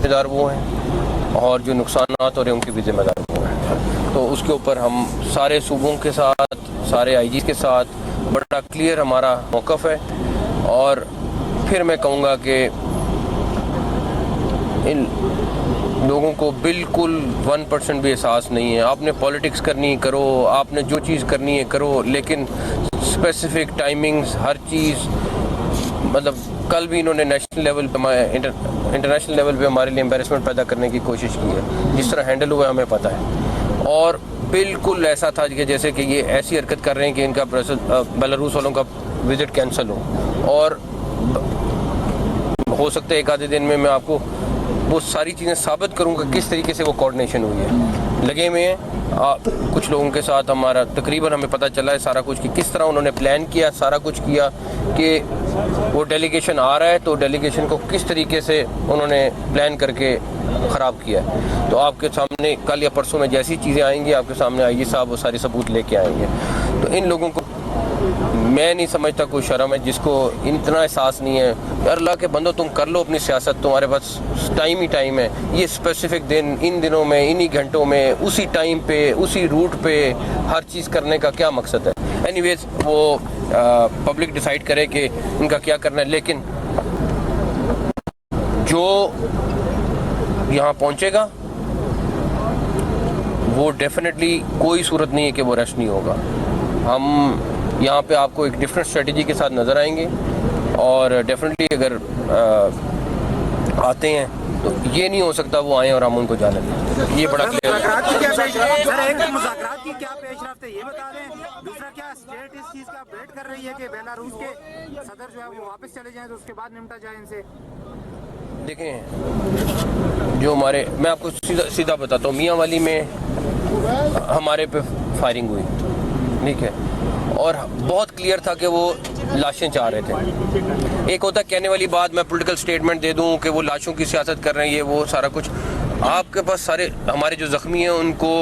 जिम्मेदार वो हैं और जो नुकसान हो रहे हैं उनके भी जिम्मेदार वो हैं। तो उसके ऊपर हम सारे सूबों के साथ, सारे आईजी के साथ बड़ा क्लियर हमारा मौक़िफ़ है। और फिर मैं कहूँगा कि इन लोगों को बिल्कुल 1% भी एहसास नहीं है। आपने पॉलिटिक्स करनी करो, आपने जो चीज़ करनी है करो, लेकिन स्पेसिफिक टाइमिंग्स हर चीज़, मतलब कल भी इन्होंने नेशनल लेवल पे, इंटरनेशनल लेवल पे हमारे लिए एम्बेरसमेंट पैदा करने की कोशिश की है। जिस तरह हैंडल हुआ हमें पता है। और बिल्कुल ऐसा था कि जैसे कि ये ऐसी हरकत कर रहे हैं कि इनका बेलारूस वालों का विज़िट कैंसिल हो, और हो सकता है एक आधे दिन में मैं आपको वो सारी चीज़ें साबित करूंगा किस तरीके से वो कोऑर्डिनेशन हुई है। लगे हुए हैं कुछ लोगों के साथ हमारा, तकरीबन हमें पता चला है सारा कुछ कि किस तरह उन्होंने प्लान किया, सारा कुछ किया कि वो डेलीगेशन आ रहा है तो डेलीगेशन को किस तरीके से उन्होंने प्लान करके ख़राब किया है। तो आपके सामने कल या परसों में जैसी चीज़ें आएंगी आपके सामने आईजी साहब वो सारे सबूत लेके आएंगे। तो इन लोगों को मैं नहीं समझता कोई शर्म है जिसको इतना एहसास नहीं है। यार अल्लाह के बंदो, तुम कर लो अपनी सियासत, तुम्हारे पास टाइम ही टाइम है। ये स्पेसिफिक दिन, इन दिनों में, इन्हीं घंटों में, उसी टाइम पे, उसी रूट पे हर चीज़ करने का क्या मकसद है। एनीवेज वो पब्लिक डिसाइड करे कि इनका क्या करना है। लेकिन जो यहाँ पहुँचेगा वो डेफिनेटली कोई सूरत नहीं है कि वो अरेस्ट नहीं होगा। हम यहाँ पे आपको एक डिफरेंट स्ट्रेटजी के साथ नज़र आएंगे और डेफिनेटली अगर आते हैं तो ये नहीं हो सकता वो आए और हम उनको जाने दें। ये बड़ा क्लियर है। मुज़ाकरात की क्या पेशरफ्त है ये बता दें। दूसरा, क्या स्टेट इस चीज़ का वेट कर रही है कि बेलारूस के सदर जो है वो वापस चले जाएं तो उसके बाद निपटा जाए इनसे। देखें, जो हमारे, मैं आपको सीधा बताता हूँ, मियाँ वाली में हमारे पे फायरिंग हुई, ठीक है, और बहुत क्लियर था कि वो लाशें चाह रहे थे। एक होता कहने वाली बात, मैं पॉलिटिकल स्टेटमेंट दे दूं कि वो लाशों की सियासत कर रहे हैं, ये वो सारा कुछ। आपके पास सारे हमारे जो ज़ख्मी हैं उनको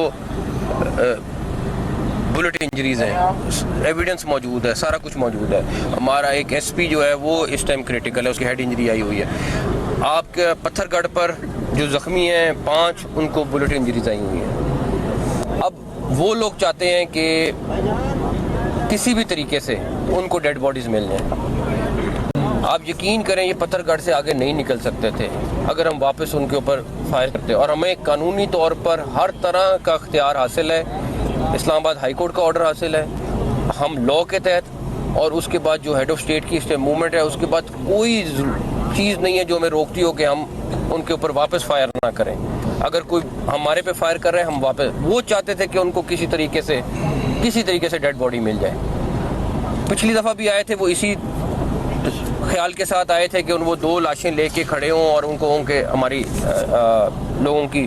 बुलेट इंजरीज हैं, एविडेंस मौजूद है, सारा कुछ मौजूद है। हमारा एक एसपी जो है वो इस टाइम क्रिटिकल है, उसकी हेड इंजरी आई हुई है। आपके पत्थरगढ़ पर जो ज़ख्मी हैं 5, उनको बुलेट इंजरीज आई हुई हैं। अब वो लोग चाहते हैं कि किसी भी तरीके से उनको डेड बॉडीज़ मिल जाएं। आप यकीन करें ये पत्थरगढ़ से आगे नहीं निकल सकते थे अगर हम वापस उनके ऊपर फायर करते। और हमें कानूनी तौर पर हर तरह का इख्तियार हासिल है, इस्लामाबाद हाई कोर्ट का ऑर्डर हासिल है, हम लॉ के तहत, और उसके बाद जो हेड ऑफ स्टेट की मूवमेंट है उसके बाद कोई चीज़ नहीं है जो हमें रोकती हो कि हम उनके ऊपर वापस फायर ना करें। अगर कोई हमारे पे फायर कर रहे हैं हम वापस, वो चाहते थे कि उनको किसी तरीके से डेड बॉडी मिल जाए। पिछली दफ़ा भी आए थे वो इसी ख्याल के साथ आए थे कि वो 2 लाशें लेके खड़े हों और उनको के हमारी लोगों की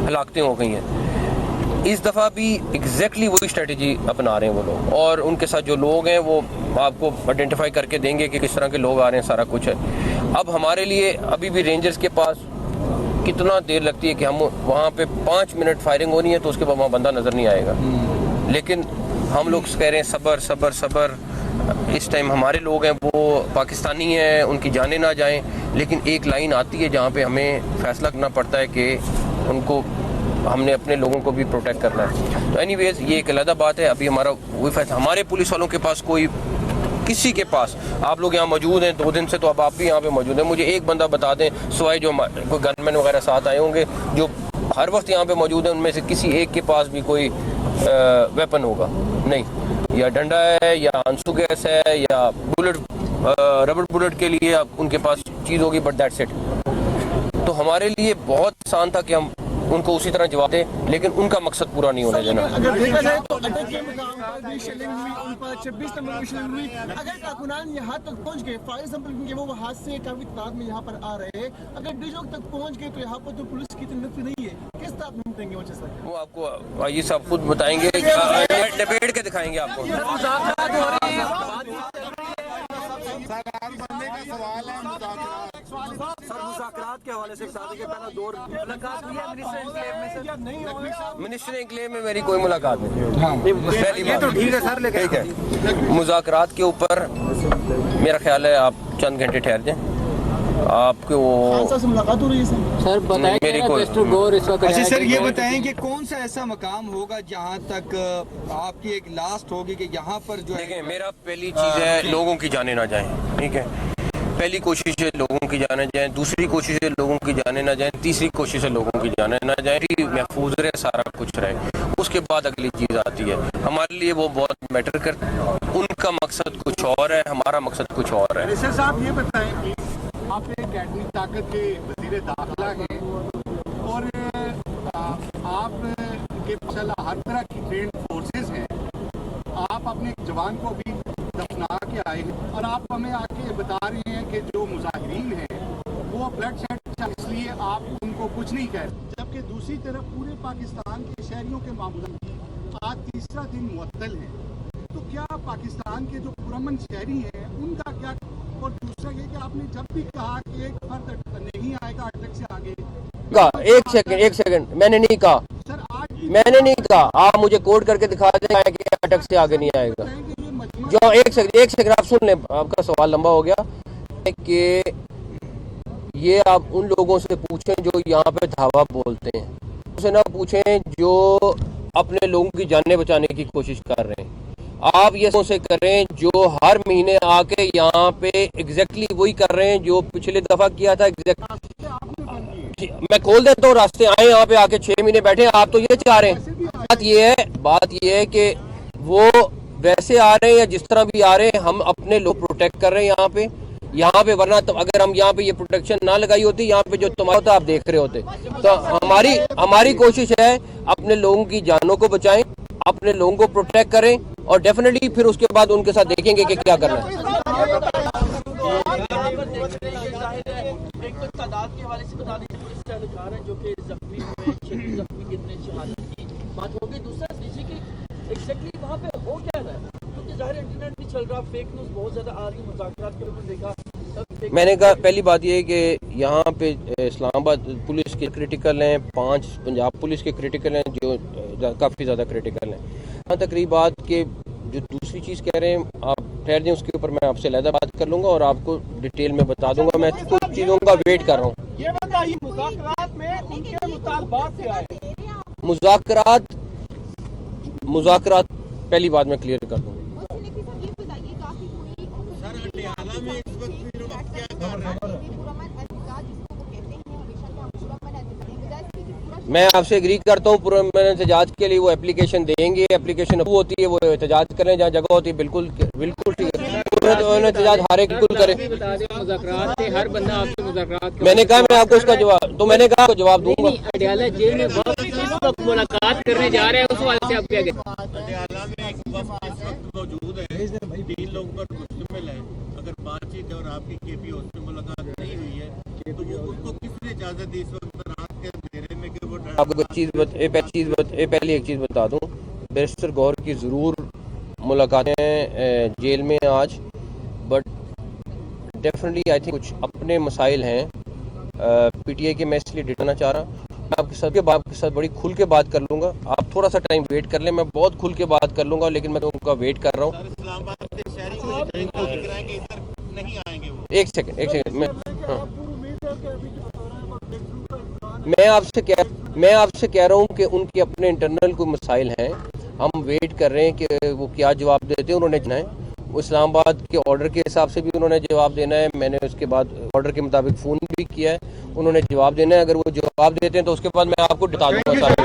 हलाकतें हो गई हैं। इस दफ़ा भी एग्जैक्टली वही स्ट्रेटजी अपना रहे हैं वो लोग, और उनके साथ जो लोग हैं वो आपको आइडेंटिफाई करके देंगे कि किस तरह के लोग आ रहे हैं, सारा कुछ है। अब हमारे लिए अभी भी रेंजर्स के पास कितना देर लगती है कि हम वहाँ पे 5 मिनट फायरिंग होनी है तो उसके बाद वहाँ बंदा नज़र नहीं आएगा। लेकिन हम लोग कह रहे हैं सब्र सब्र सब्र। इस टाइम हमारे लोग हैं वो पाकिस्तानी हैं, उनकी जानें ना जाएं, लेकिन एक लाइन आती है जहाँ पे हमें फैसला करना पड़ता है कि उनको, हमने अपने लोगों को भी प्रोटेक्ट करना है। तो एनीवेज ये एक अलग बात है। अभी हमारा वही फैसला, हमारे पुलिस वालों के पास कोई, किसी के पास, आप लोग यहाँ मौजूद हैं 2 दिन से, तो अब आप भी यहाँ पे मौजूद हैं, मुझे एक बंदा बता दें सिवाय जो कोई गनमैन वगैरह साथ आए होंगे जो हर वक्त यहाँ पे मौजूद हैं, उनमें से किसी एक के पास भी कोई वेपन होगा? नहीं, या डंडा है या आंसू गैस है या बुलेट, रबर बुलेट के लिए उनके पास चीज़ होगी, बट दैट्स इट। तो हमारे लिए बहुत आसान था कि हम उनको उसी तरह जवाब दें, लेकिन उनका मकसद पूरा नहीं होने देना। अगर देखा जाए तो अटैक के मुकाम पर भी शेलिंग हुई, उन पर 26 नंबर की शेलिंग हुई। अगर कारकुनान यहाँ तक पहुँच गए, फॉर एग्जाम्पल क्योंकि वो हाथ से काफी तादाद में यहाँ पर आ रहे हैं, अगर डिजोक तक पहुँच गए तो यहाँ पर तो पुलिस की इतनी नफी नहीं है, किस तरह आप निपटेंगे वो चीज़? वो आपको आइए साहब खुद बताएंगे, डिबेट के दिखाएंगे आपको। मुज़ाकरात के हवाले से बता दें कि पहला दौर मुलाकात हुई है मिनिस्टर एनक्लेव में, मेरी कोई मुलाकात नहीं। हाँ, ये तो ठीक है सर, लेकिन ठीक है, मुज़ाकरात के ऊपर मेरा ख्याल है आप चंद घंटे ठहर जाएं, आपके खान वो साहब से मुलाकात हो रही है सर बताएं मेरी कि कोई- मिस्टर गौर इस वक्त अच्छा सर, ये गौर- बताएं कि कौन सा ऐसा मकाम होगा जहां तक आपकी एक लास्ट होगी कि यहाँ पर जो देखें, है मेरा पहली चीज़ है लोगों की जाने ना जाएं, ठीक है। पहली कोशिश है लोगों की जाने जाएं, दूसरी कोशिश है लोगों की जाने ना जाएं, तीसरी कोशिश है लोगों की जाने ना जाएं, महफूज रहे, सारा कुछ रहे। उसके बाद अगली चीज़ आती है। हमारे लिए वो बहुत मैटर करता है। उनका मकसद कुछ और है, हमारा मकसद कुछ और है। मिनिस्टर साहब ये बताएं कि आप एक एटॉमिक ताकत के वजीर दाखिला हैं और आप के माशाल्लाह हर तरह की ट्रेन फोर्सेस हैं। आप अपने एक जवान को भी दफना के आए हैं और आप हमें आके बता रहे हैं कि जो मुजाहिरीन हैं वो ब्लड शेड, इसलिए आप उनको कुछ नहीं कह रहे। जबकि दूसरी तरफ पूरे पाकिस्तान के शहरियों के मामूला आज तीसरा दिन मुअत्तल है, तो क्या पाकिस्तान के जो पुरअमन शहरी हैं उनका क्या? और दूसरा ये कि आपने जब भी कहा कि एक फर्द नहीं आएगा अटक से आगे, एक सेकंड मैंने नहीं कहा, सर आज मैंने नहीं कहा। आप मुझे कोड करके दिखा दें कि अटक से आगे नहीं आएगा। कि ये मजमा जो एक सेकंड आप सुन लें, आपका सवाल लंबा हो गया कि ये आप उन लोगों से पूछें जो यहाँ पे धावा बोलते हैं, उनसे ना पूछें जो अपने लोगों की जानें बचाने की कोशिश कर रहे हैं। आप ये से करें जो हर महीने आके यहाँ पे एग्जैक्टली वही कर रहे हैं जो पिछले दफा किया था। मैं खोल देता हूँ रास्ते, आए यहाँ पे आके 6 महीने बैठे। आप तो ये चाह रहे हैं। बात ये है कि वो वैसे आ रहे हैं या जिस तरह भी आ रहे हैं, हम अपने लोग प्रोटेक्ट कर रहे हैं यहाँ पे वरना तो अगर हम यहाँ पे ये प्रोटेक्शन ना लगाई होती, यहाँ पे जो तुम्हारा होता आप देख रहे होते। तो हमारी कोशिश है अपने लोगों की जानों को बचाएं, अपने लोगों को प्रोटेक्ट करें और डेफिनेटली फिर उसके बाद उनके साथ देखेंगे कि क्या करना है। एक तो तादाद के हवाले से बता दीजिए, पुलिस के अधिकार हैं जो कि जख्मी हुए, जख्मी कितने शहादत की बात होगी। दूसरा दीजिए कि एग्जैक्टली वहाँ पे हो क्या रहा है, क्योंकि ज़ाहिर इंटरनेट भी चल रहा, फेक न्यूज़ बहुत ज़्यादा आ रही है। मुज़ाकरात के ऊपर देखा, मैंने कहा पहली बात ये है कि यहाँ पे इस्लामाबाद पुलिस के क्रिटिकल हैं, 5 पंजाब पुलिस के क्रिटिकल हैं जो काफ़ी ज़्यादा क्रिटिकल हैं। हाँ, तकरीब बात के जो दूसरी चीज़ कह रहे हैं आप ठहर दें, उसके ऊपर मैं आपसे अलग बात कर लूँगा और आपको डिटेल में बता दूँगा। मैं कुछ चीज़ों का वेट कर रहा हूँ। ये बताइए मुज़ाकरात में उनके मुतालबात क्या है? मुज़ाकरात पहली बात मैं क्लियर कर दूँ। मैं आपसे एग्री करता हूँ, पुरअमन एहतजाज के लिए वो एप्लीकेशन देंगे, एप्लीकेशन अप्रूव होती है, वो एहतजाज करें जहाँ जगह होती है। बिल्कुल ठीक है, पुरअमन एहतजाज हर एक बिल्कुल करें। मुज़ाकरात से हर बंदा आपसे मुज़ाकरात मैंने कहा मैं आपको उसका जवाब, तो मैंने कहा जवाब दूंगा। अडयाला जेल में वक्त मुलाकात करने जा रहे हैं, उस वाले से आप क्या कहते हैं? पटियाला में एक वक्त इस वक्त मौजूद है, 3 लोग पर मुश्तमिल है। अगर बातचीत और आपकी KPO से मुलाकात नहीं हुई है तो वो उसको किसने इजाजत दी इस वक्त रात के अंधेरे में कि वो आपको पहली एक चीज़ बता दूं, बैरिस्टर गौर की ज़रूर मुलाकातें जेल में आज, बट डेफिनेटली आई थिंक कुछ अपने मसाइल हैं PTI के। मैं इसलिए डिटाना चाह रहा हूँ। मैं आपके साथ बड़ी खुल के बात कर लूँगा। आप थोड़ा सा टाइम वेट कर लें, मैं बहुत खुल के बात कर लूँगा, लेकिन मैं तो उनका वेट कर रहा हूँ। इस्लामाबाद के शहरी को दिख रहा है कि इधर नहीं आएंगे वो। एक सेकंड मैं आपसे कह रहा हूँ कि उनके अपने इंटरनल कोई मसाइल हैं, हम वेट कर रहे हैं कि वो क्या जवाब देते हैं। उन्होंने देना है, वो इस्लामाबाद के ऑर्डर के हिसाब से भी उन्होंने जवाब देना है। मैंने उसके बाद ऑर्डर के मुताबिक फ़ोन भी किया है, उन्होंने जवाब देना है। अगर वो जवाब देते हैं तो उसके बाद मैं आपको बता दूंगा सारा।